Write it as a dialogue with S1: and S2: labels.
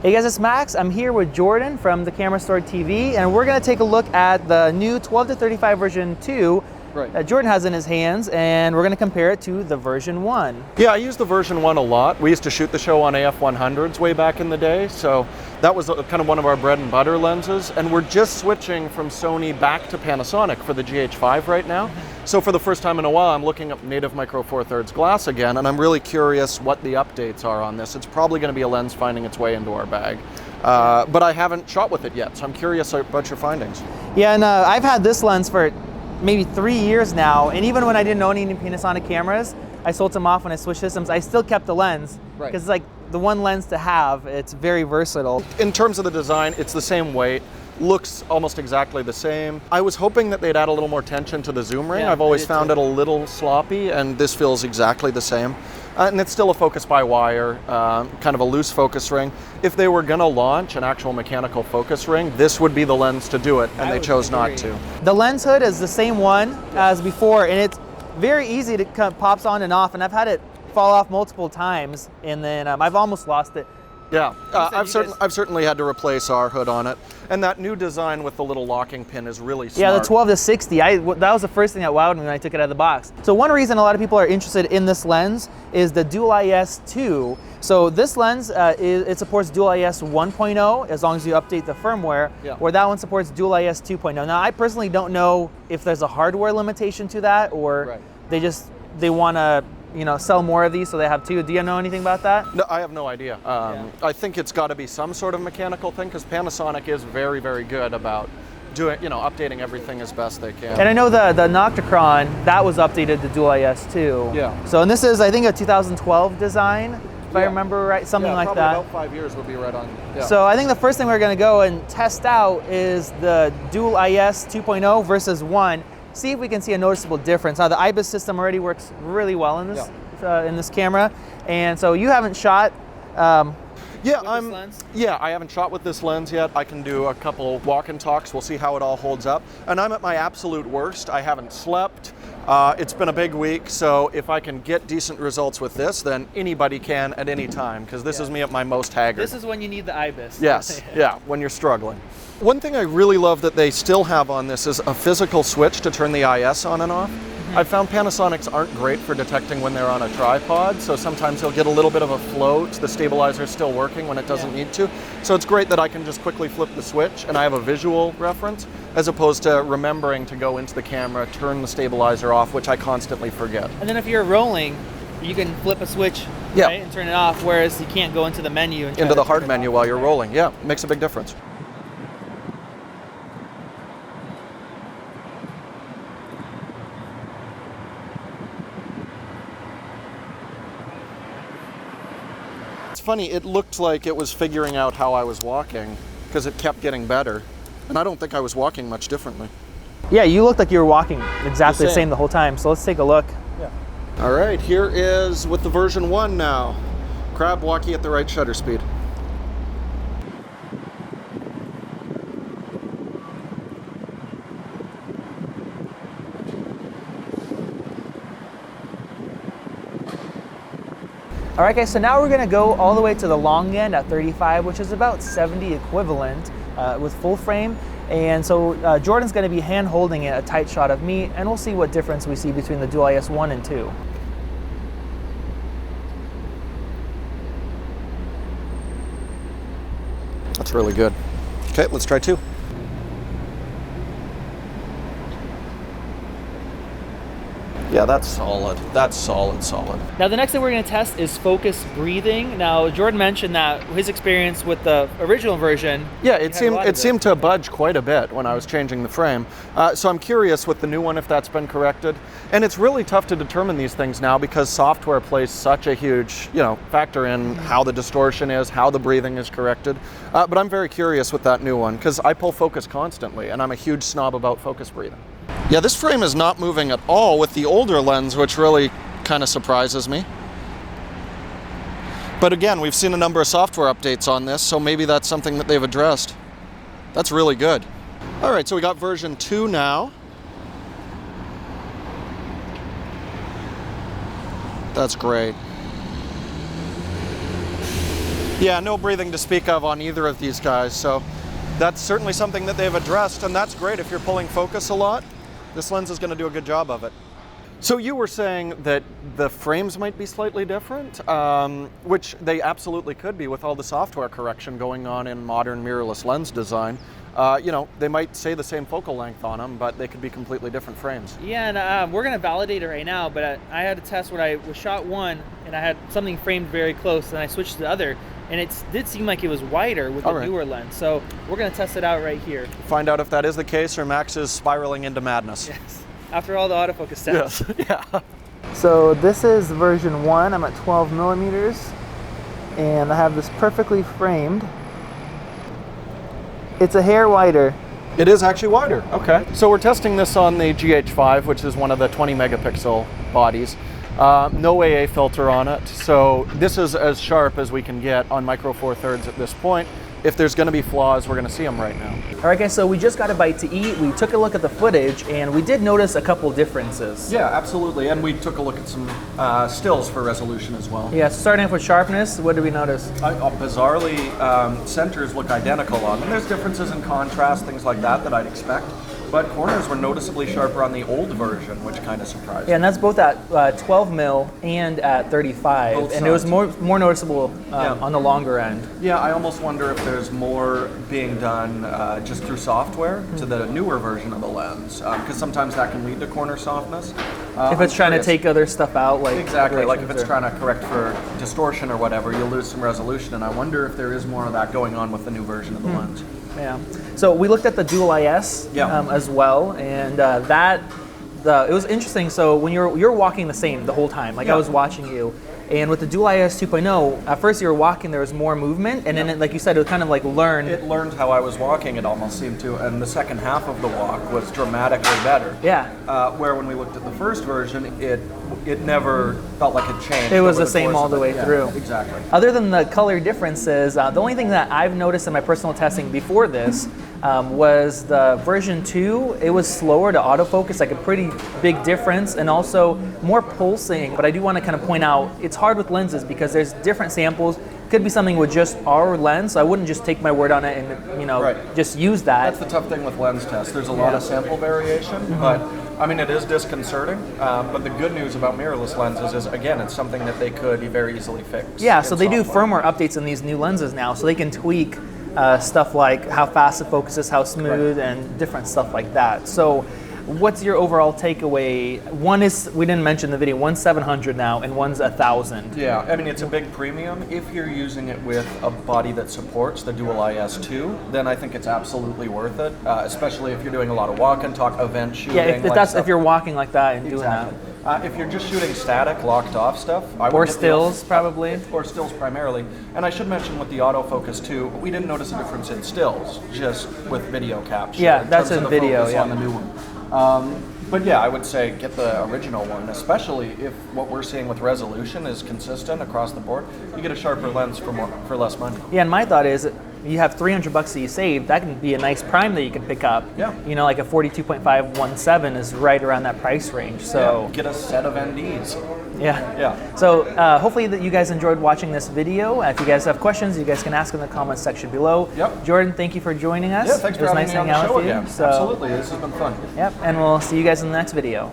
S1: Hey guys, it's Max. I'm here with Jordan from the Camera Store TV, and we're going to take a look at the new 12 to 35 version 2 that Jordan has in his hands, and we're going to compare it to the version 1.
S2: Yeah, I use the version 1 a lot. We used to shoot the show on AF100s way back in the day, so that was kind of one of our bread and butter lenses, and we're just switching from Sony back to Panasonic for the GH5 right now. So for the first time in a while, I'm looking up native micro four thirds glass again, and I'm really curious what the updates are on this. It's probably going to be a lens finding its way into our bag, but I haven't shot with it yet, so I'm curious about your findings.
S1: Yeah, and I've had this lens for maybe 3 years now, and even when I didn't own any Panasonic cameras, I sold them off when I switched systems. I still kept the lens because it's like the one lens to have. It's very versatile.
S2: In terms of the design, it's the same weight. Looks almost exactly the same. I was hoping that they'd add a little more tension to the zoom ring.
S1: Yeah,
S2: I've always found it a little sloppy, and this feels exactly the same. And it's still a focus by wire, kind of a loose focus ring. If they were gonna launch an actual mechanical focus ring, this would be the lens to do it, and they chose not to.
S1: The lens hood is the same one as before, and it's very easy to pops on and off, and I've had it fall off multiple times, and then I've almost lost it.
S2: Yeah, I've certainly had to replace our hood on it, and that new design with the little locking pin is really smart.
S1: Yeah, the 12 to 60, that was the first thing that wowed me when I took it out of the box. So one reason a lot of people are interested in this lens is the DUAL I.S 2. So this lens, it supports DUAL I.S 1.0 as long as you update the firmware, or that one supports DUAL I.S 2.0. Now I personally don't know if there's a hardware limitation to that, or they want to sell more of these, so they have two. Do you know anything about that?
S2: No, I have no idea. I think it's got to be some sort of mechanical thing, because Panasonic is very, very good about doing, updating everything as best they can.
S1: And I know the Nocticron, that was updated to DUAL I.S too.
S2: Yeah.
S1: So, and this is, I think, a 2012 design, if I remember right, something like that.
S2: About 5 years would be right on. Yeah.
S1: So I think the first thing we're going to go and test out is the DUAL I.S 2.0 versus 1. See if we can see a noticeable difference. Now the IBIS system already works really well in this camera, and so you haven't shot with this lens?
S2: Yeah, I haven't shot with this lens yet. I can do a couple walk and talks. We'll see how it all holds up. And I'm at my absolute worst. I haven't slept. It's been a big week, so if I can get decent results with this, then anybody can at any time, because this is me at my most haggard.
S1: This is when you need the IBIS.
S2: Yes, yeah, when you're struggling. One thing I really love that they still have on this is a physical switch to turn the IS on and off. I've found Panasonics aren't great for detecting when they're on a tripod, so sometimes you'll get a little bit of a float. The stabilizer's still working when it doesn't need to. So it's great that I can just quickly flip the switch and I have a visual reference, as opposed to remembering to go into the camera, turn the stabilizer off, which I constantly forget.
S1: And then if you're rolling, you can flip a switch and turn it off, whereas you can't go into the menu. And
S2: into the hard menu while you're rolling. Yeah, it makes a big difference. Funny, it looked like it was figuring out how I was walking, because it kept getting better, and I don't think I was walking much differently.
S1: Yeah, you looked like you were walking exactly the same the whole time, so let's take a look.
S2: All right, here is with the version 1 now. Crab walkie at the right shutter speed.
S1: All right guys, so now we're gonna go all the way to the long end at 35, which is about 70 equivalent with full frame. And so Jordan's gonna be hand holding it, a tight shot of me, and we'll see what difference we see between the DUAL I.S 1 and 2.
S2: That's really good. Okay, let's try 2. Yeah, that's solid. That's solid.
S1: Now the next thing we're going to test is focus breathing. Now Jordan mentioned that his experience with the original version.
S2: Yeah, it seemed to budge quite a bit when I was changing the frame. So I'm curious with the new one if that's been corrected. And it's really tough to determine these things now, because software plays such a huge factor in how the distortion is, how the breathing is corrected. But I'm very curious with that new one, because I pull focus constantly, and I'm a huge snob about focus breathing. Yeah, this frame is not moving at all with the older lens, which really kind of surprises me. But again, we've seen a number of software updates on this, so maybe that's something that they've addressed. That's really good. All right, so we got version 2 now. That's great. Yeah, no breathing to speak of on either of these guys. So that's certainly something that they've addressed, and that's great if you're pulling focus a lot. This lens is going to do a good job of it. So you were saying that the frames might be slightly different, which they absolutely could be with all the software correction going on in modern mirrorless lens design. You know, they might say the same focal length on them, but they could be completely different frames.
S1: Yeah, and we're going to validate it right now, but I had a test when I was shot one, and I had something framed very close, and I switched to the other, and it did seem like it was wider with the newer lens. So we're going to test it out right here.
S2: Find out if that is the case or Max is spiraling into madness.
S1: Yes. After all the autofocus tests.
S2: Yes, yeah.
S1: So this is version 1. I'm at 12 millimeters, and I have this perfectly framed. It's a hair wider.
S2: It is actually wider. Okay. So we're testing this on the GH5, which is one of the 20 megapixel bodies. No AA filter on it, so this is as sharp as we can get on Micro Four Thirds at this point. If there's going to be flaws, we're going to see them right now.
S1: All right, guys, so we just got a bite to eat. We took a look at the footage, and we did notice a couple differences.
S2: Yeah, absolutely, and we took a look at some stills for resolution as well.
S1: Yeah, so starting off with sharpness, what did we notice?
S2: Bizarrely, centers look identical on them. There's differences in contrast, things like that I'd expect. But corners were noticeably sharper on the old version, which kind of surprised me.
S1: Yeah, and that's both at 12 mil and at 35,
S2: Both
S1: and it was
S2: sides.
S1: more noticeable on the longer end.
S2: Yeah, I almost wonder if there's more being done just through software to the newer version of the lens, because sometimes that can lead to corner softness.
S1: If it's trying to take other stuff out, like
S2: exactly, like if it's trying to correct for distortion or whatever, you'll lose some resolution, and I wonder if there is more of that going on with the new version of the lens.
S1: Yeah. So we looked at the DUAL I.S. As well, and it was interesting. So when you're walking the same the whole time, like I was watching you, and with the DUAL I.S. 2.0, at first you were walking, there was more movement, and then it, like you said, it kind of like learned.
S2: It learned how I was walking, it almost seemed to, and the second half of the walk was dramatically better.
S1: Yeah.
S2: Where when we looked at the first version, it never felt like it changed.
S1: It was the same all the way through.
S2: Exactly.
S1: Other than the color differences, the only thing that I've noticed in my personal testing before this was the version 2. It was slower to autofocus, like a pretty big difference, and also more pulsing. But I do want to kind of point out, it's hard with lenses because there's different samples. Could be something with just our lens, so I wouldn't just take my word on it and just use that.
S2: That's the tough thing with lens tests. There's a lot of sample variation, but I mean, it is disconcerting. But the good news about mirrorless lenses is, again, it's something that they could very easily fix.
S1: Yeah, so they do firmware updates in these new lenses now, so they can tweak stuff like how fast it focuses, how smooth, and different stuff like that. So what's your overall takeaway? One is, we didn't mention in the video, one's 700 now and one's 1,000.
S2: Yeah, I mean, it's a big premium. If you're using it with a body that supports the DUAL I.S. 2, then I think it's absolutely worth it, especially if you're doing a lot of walk and talk, event shooting.
S1: Yeah, if you're walking like that and doing that.
S2: If you're just shooting static, locked off stuff, I would
S1: or stills, probably.
S2: Or stills primarily. And I should mention with the autofocus too, we didn't notice a difference in stills, just with video capture.
S1: Yeah, that's in video,
S2: on the new one. But yeah, I would say get the original one, especially if what we're seeing with resolution is consistent across the board. You get a sharper lens for less money.
S1: Yeah, and my thought is, you have $300 that you save, that can be a nice prime that you can pick up.
S2: Yeah.
S1: You know, like a 42.5 1.7 is right around that price range. So
S2: get a set of NDs.
S1: Yeah.
S2: Yeah.
S1: So hopefully that you guys enjoyed watching this video. If you guys have questions, you guys can ask in the comments section below.
S2: Yep.
S1: Jordan, thank you for joining us.
S2: Yeah, thanks for having me on the show again.
S1: So,
S2: absolutely, this has been fun.
S1: Yep, and we'll see you guys in the next video.